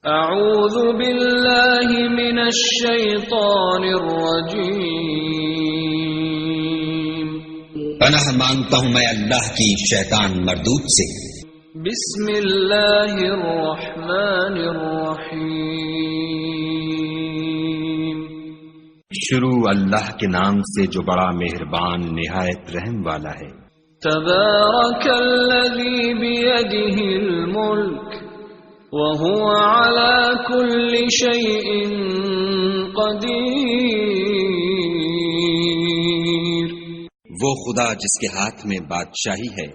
اعوذ باللہ من الشیطان الرجیم، پناہ مانگتا ہوں میں اللہ کی شیطان مردود سے۔ بسم اللہ الرحمن الرحیم، شروع اللہ کے نام سے جو بڑا مہربان نہایت رحم والا ہے۔ تبارک الذی بیدہ الملک وَهُوَ عَلَى كُلِّ شَيْءٍ قَدِيرٌ، وہ خدا جس کے ہاتھ میں بادشاہی ہے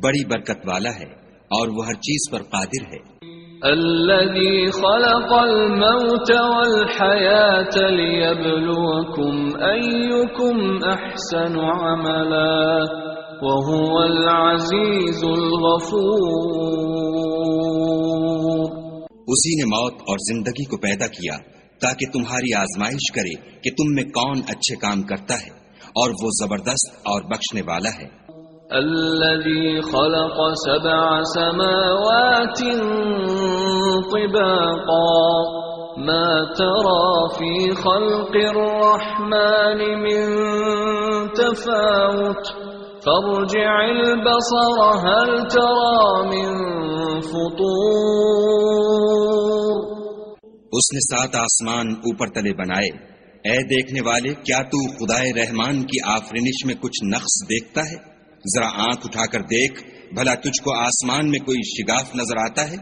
بڑی برکت والا ہے اور وہ ہر چیز پر قادر ہے۔ الذي خلق الموت والحياة ليبلوكم أيكم أحسن عملا وهو العزيز الغفور۔ اسی نے موت اور زندگی کو پیدا کیا تاکہ تمہاری آزمائش کرے کہ تم میں کون اچھے کام کرتا ہے، اور وہ زبردست اور بخشنے والا ہے۔ الذي خلق 7 سماوات طباقا ما ترى في خلق الرحمن من تفاوت فارجع البصر هل ترى من فطور۔ اس نے 7 آسمان اوپر تلے بنائے، اے دیکھنے والے کیا تو خدائے رحمان کی آفرینش میں کچھ نقص دیکھتا ہے؟ ذرا آنکھ اٹھا کر دیکھ بھلا تجھ کو آسمان میں کوئی شگاف نظر آتا ہے؟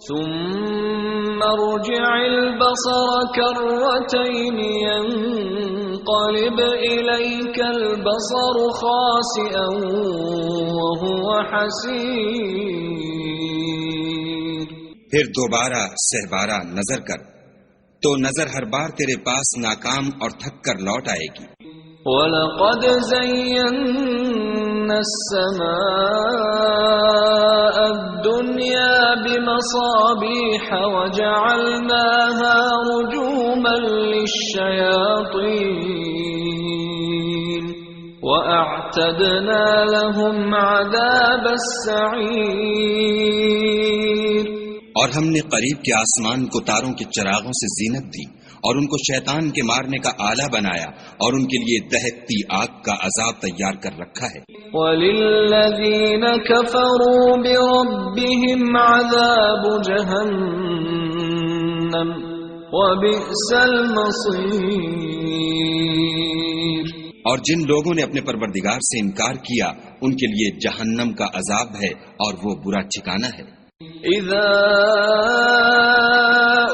ثم ارجع البصر كرتين ينقلب إليك البصر خاسئا وهو حسير۔ پھر دوبارہ سہبارہ نظر کر تو نظر ہر بار تیرے پاس ناکام اور تھک کر لوٹ آئے گی۔ وَلَقَدْ زَيَّنَّا السَّمَاءَ الدُّنْيَا بِمَصَابِيحَ وَجَعَلْنَاهَا رُجُومًا لِلشَّيَاطِينِ وَأَعْتَدْنَا لَهُمْ عَذَابَ السَّعِيرِ۔ اور ہم نے قریب کے آسمان کو تاروں کے چراغوں سے زینت دی اور ان کو شیطان کے مارنے کا آلہ بنایا اور ان کے لیے دہکتی آگ کا عذاب تیار کر رکھا ہے۔ وَلِلَّذِينَ كَفَرُوا بِرَبِّهِمْ عَذَابُ جَهَنَّمَ وَبِئْسَ الْمَصِيرُ۔ اور جن لوگوں نے اپنے پروردگار سے انکار کیا ان کے لیے جہنم کا عذاب ہے اور وہ برا ٹھکانہ ہے۔ اذا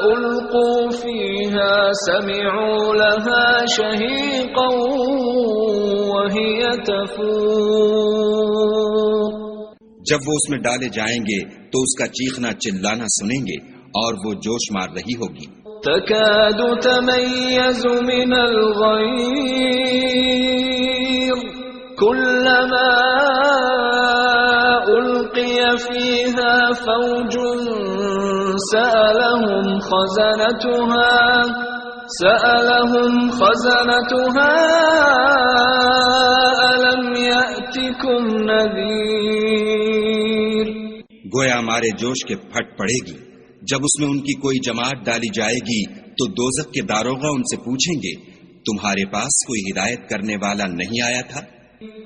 القوا فيها سمعوا لها شهيقا وهي تفور۔ جب وہ اس میں ڈالے جائیں گے تو اس کا چیخنا چلانا سنیں گے اور وہ جوش مار رہی ہوگی۔ تكاد تميز من الغيظ كلما ألقي فيها فوج سألهم خزنتها ألم يأتكم نذير۔ گویا ہمارے جوش کے پھٹ پڑے گی جب اس میں ان کی کوئی جماعت ڈالی جائے گی تو دوزخ کے داروغہ ان سے پوچھیں گے تمہارے پاس کوئی ہدایت کرنے والا نہیں آیا تھا؟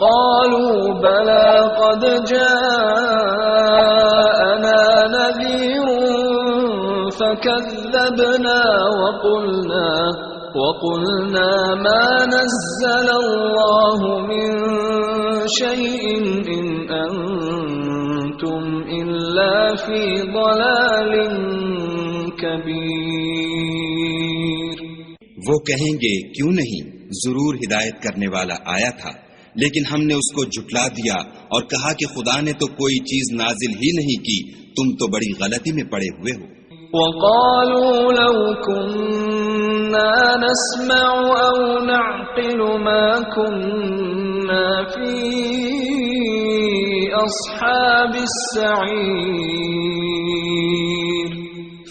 قالوا بلى قد جاءنا نذير فكذبنا وقلنا ما نزل الله من شيء إن أنتم إلا في ضلال كبير۔ وہ کہیں گے کیوں نہیں، ضرور ہدایت کرنے والا آیا تھا، لیکن ہم نے اس کو جھٹلا دیا اور کہا کہ خدا نے تو کوئی چیز نازل ہی نہیں کی، تم تو بڑی غلطی میں پڑے ہوئے ہو۔ وَقَالُوا لَوْ كُنَّا نَسْمَعُ أَوْ نَعْقِلُ مَا كُنَّا فِي أَصْحَابِ السَّعِيرِ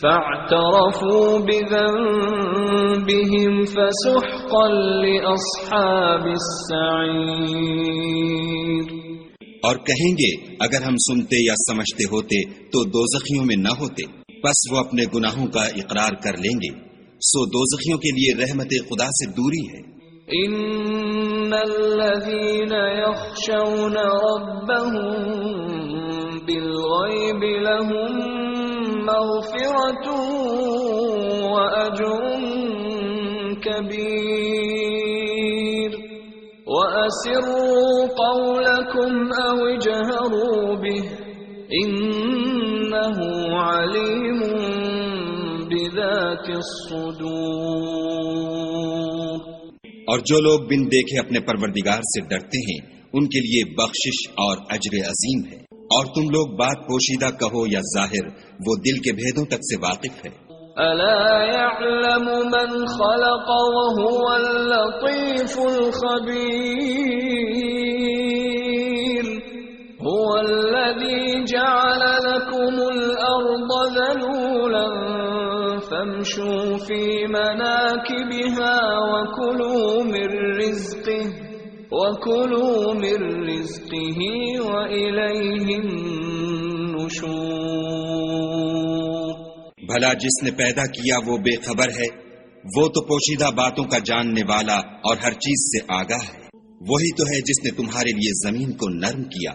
فَاعْتَرَفُوا بِذَنبِهِمْ فَسُحْقًا لِأَصْحَابِ السَّعِيرِ۔ اور کہیں گے اگر ہم سنتے یا سمجھتے ہوتے تو دوزخیوں میں نہ ہوتے۔ پس وہ اپنے گناہوں کا اقرار کر لیں گے، سو دوزخیوں کے لیے رحمت خدا سے دوری ہے۔ ان الذين يخشون ربهم بالغيب لهم مغفرة وأجر كبير وأسروا قولكم أو اجهروا به إنه عليم بذات الصدور۔ اور جو لوگ بن دیکھے اپنے پروردگار سے ڈرتے ہیں ان کے لیے بخشش اور اجر عظیم ہے۔ اور تم لوگ بات پوشیدہ کہو یا ظاہر، وہ دل کے بھیدوں تک سے واقف ہے۔ ألا يعلم من خلق وهو اللطيف الخبير هو الذي جعل لكم الأرض ذلولا فامشوا في مناكبها وكلوا من رزقه وإليه النشور۔ بھلا جس نے پیدا کیا وہ بے خبر ہے، وہ تو پوشیدہ باتوں کا جاننے والا اور ہر چیز سے آگاہ ہے۔ وہی تو ہے جس نے تمہارے لیے زمین کو نرم کیا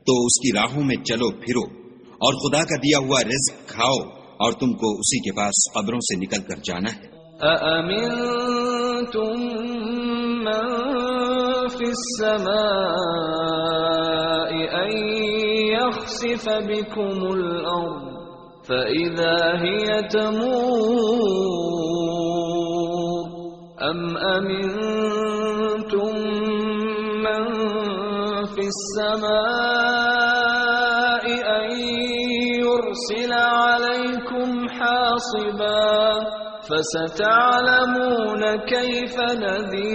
تو اس کی راہوں میں چلو پھرو، اور خدا کا دیا ہوا رزق کھاؤ، اور تم کو اسی کے پاس قبروں سے نکل کر جانا ہے۔ أَأَمِنْتُمْ مَنْ فِي السَّمَاءِ أَنْ يَخْسِفَ بِكُمُ الْأَرْضَ فَإِذَا هِيَ تَمُورُ أَمْ أَمِنْتُمْ مَنْ فِي السَّمَاءِ أَنْ يُرْسِلَ عَلَيْكُمْ حَاصِبًا فَسَتَعْلَمُونَ كَيْفَ نَذِيرٌ۔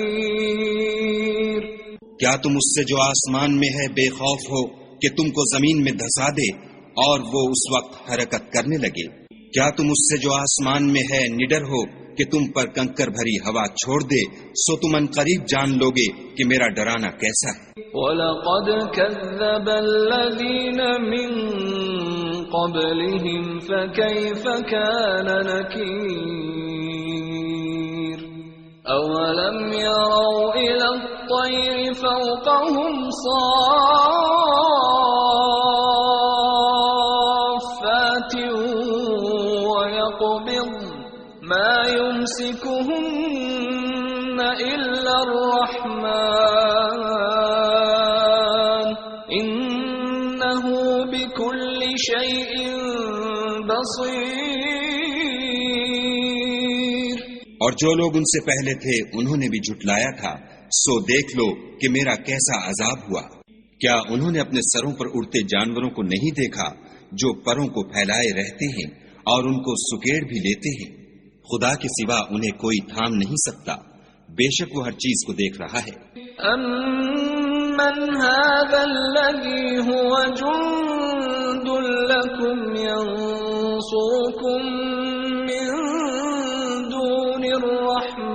کیا تم اس سے جو آسمان میں ہے بے خوف ہو کہ تم کو زمین میں دھسا دے اور وہ اس وقت حرکت کرنے لگے؟ کیا تم اس سے جو آسمان میں ہے نڈر ہو کہ تم پر کنکر بھری ہوا چھوڑ دے؟ سو تم ان قریب جان لوگے کہ میرا ڈرانا کیسا ہے۔ وَلَقَدْ كَذَّبَ الَّذِينَ مِن قَبْلِهِمْ فَكَيْفَ كَانَ نَكِيرِ أَوَلَمْ يَرَوْا إِلَى الطَّيْرِ فَوْقَهُمْ صَافَّاتٍ وَيَقْبِضْنَ مَا يُمْسِكُهُنَّ إِلَّا الرَّحْمَنُ إِنَّهُ بِكُلِّ شَيْءٍ بَصِيرٌ۔ اور جو لوگ ان سے پہلے تھے انہوں نے بھی جھٹلایا تھا، سو دیکھ لو کہ میرا کیسا عذاب ہوا۔ کیا انہوں نے اپنے سروں پر اڑتے جانوروں کو نہیں دیکھا جو پروں کو پھیلائے رہتے ہیں اور ان کو سکیڑ بھی لیتے ہیں؟ خدا کے سوا انہیں کوئی تھام نہیں سکتا، بے شک وہ ہر چیز کو دیکھ رہا ہے۔ أَمَّنْ هَذَا الَّذِي هُوَ جُنْدٌ لَكُمْ يَنْصُرُكُمْ مِنْ دُونِ الرَّحْمَنِ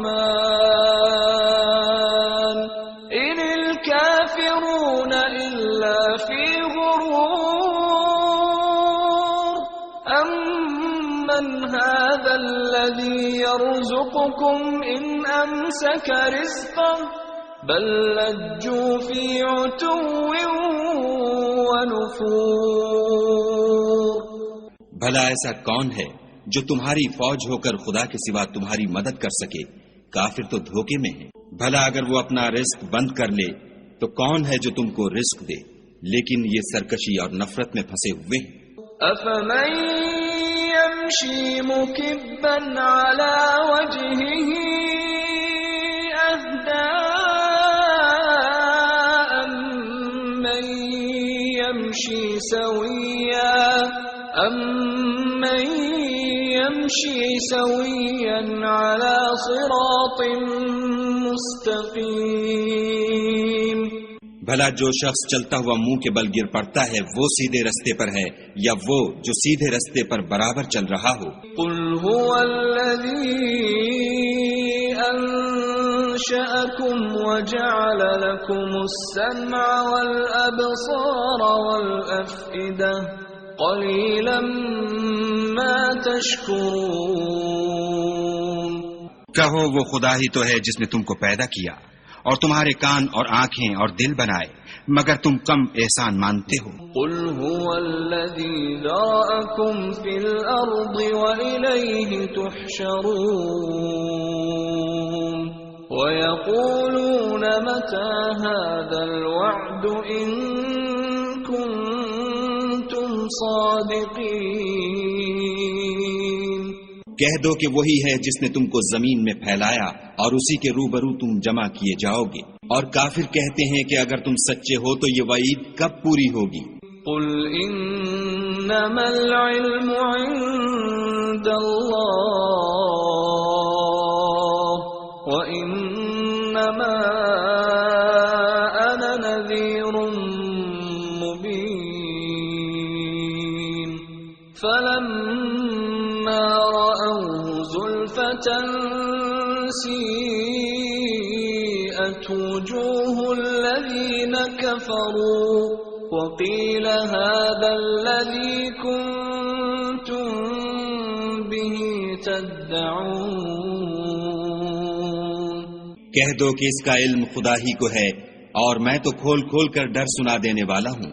إِنِ الْكَافِرُونَ إِلَّا فِي غُرُورٍ أَمَّنْ هَذَا الَّذِي يَرْزُقُكُمْ إِنْ أَمْسَكَ رِزْقَهُ بَلْ لَجُّوا فِي عُتُوٍّ وَنُفُورٍ۔ بھلا ایسا کون ہے جو تمہاری فوج ہو کر خدا کے سوا تمہاری مدد کر سکے؟ کافر تو دھوکے میں ہیں۔ بھلا اگر وہ اپنا رزق بند کر لے تو کون ہے جو تم کو رزق دے؟ لیکن یہ سرکشی اور نفرت میں پھنسے ہوئے ہیں۔ أَفَمَن يَمْشِي مُكِبًّا عَلَى وَجْهِهِ أَهْدَىٰ أَمَّن يَمْشِي سَوِيًّا عَلَى صِرَاطٍ مُسْتَقِيمٍ۔ بھلا جو شخص چلتا ہوا منہ کے بل گر پڑتا ہے وہ سیدھے رستے پر ہے یا وہ جو سیدھے رستے پر برابر چل رہا ہو؟ قُلْ هُوَ الَّذِي أَنشَأَكُمْ وَجَعَلَ لَكُمُ السَّمْعَ وَالْأَبْصَارَ وَالْأَفْئِدَةَ قَلِيلًا ما تشكرون کہو وہ خدا ہی تو ہے جس نے تم کو پیدا کیا اور تمہارے کان اور آنکھیں اور دل بنائے، مگر تم کم احسان مانتے ہو۔ قل هو الذي ذرأكم في الأرض وإليه تحشرون ويقولون متى هذا الوعد إن كنتم صادقين کہہ دو کہ وہی ہے جس نے تم کو زمین میں پھیلایا اور اسی کے روبرو تم جمع کیے جاؤ گے، اور کافر کہتے ہیں کہ اگر تم سچے ہو تو یہ وعید کب پوری ہوگی؟ قل انما العلم عند اللہ وانما انا نذیر مبین فلما رأوه زلفة سیئت وجوه الذین كفروا وقیل هذا الذی کنتم به تدعون کہہ دو کہ اس کا علم خدا ہی کو ہے اور میں تو کھول کھول کر ڈر سنا دینے والا ہوں۔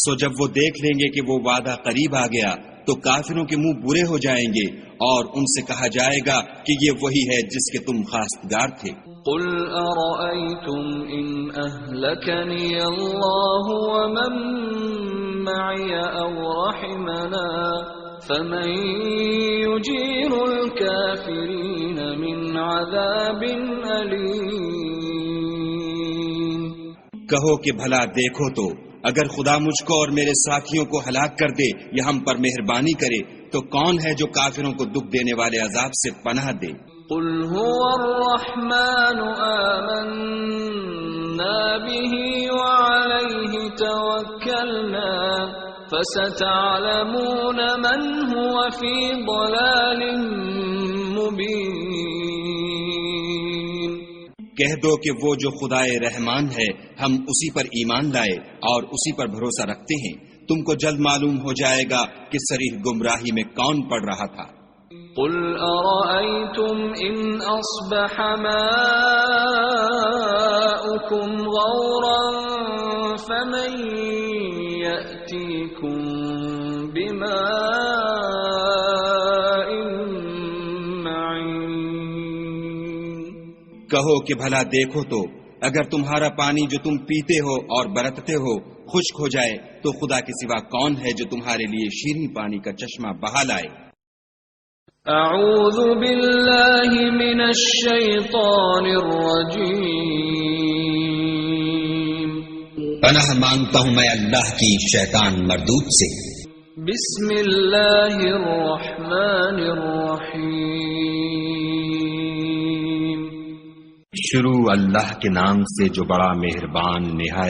سو جب وہ دیکھ لیں گے کہ وہ وعدہ قریب آ گیا تو کافروں کے منہ برے ہو جائیں گے اور ان سے کہا جائے گا کہ یہ وہی ہے جس کے تم خواستگار تھے۔ قل ارأيتم ان اهلكني الله ومن معي او رحمنا فمن يجير الكافرين من عذاب أليم کہو کہ بھلا دیکھو تو اگر خدا مجھ کو اور میرے ساتھیوں کو ہلاک کر دے یا ہم پر مہربانی کرے تو کون ہے جو کافروں کو دکھ دینے والے عذاب سے پناہ دے؟ قل هو الرحمن آمنا به وعليه توكلنا فستعلمون من هو في ضلال مبين کہہ دو کہ وہ جو خدائے رحمان ہے ہم اسی پر ایمان لائے اور اسی پر بھروسہ رکھتے ہیں، تم کو جلد معلوم ہو جائے گا کہ صریح گمراہی میں کون پڑ رہا تھا۔ قل أرأيتم إن أصبح ماؤكم غورا فمن يأتيكم بماء معين کہو کہ بھلا دیکھو تو اگر تمہارا پانی جو تم پیتے ہو اور برتتے ہو خشک ہو جائے تو خدا کے سوا کون ہے جو تمہارے لیے شیریں پانی کا چشمہ بہا لائے؟ اعوذ باللہ من الشیطان الرجیم پناہ مانگتا ہوں میں اللہ کی شیطان مردود سے۔ بسم اللہ الرحمن الرحیم شروع اللہ کے نام سے جو بڑا مہربان نہایت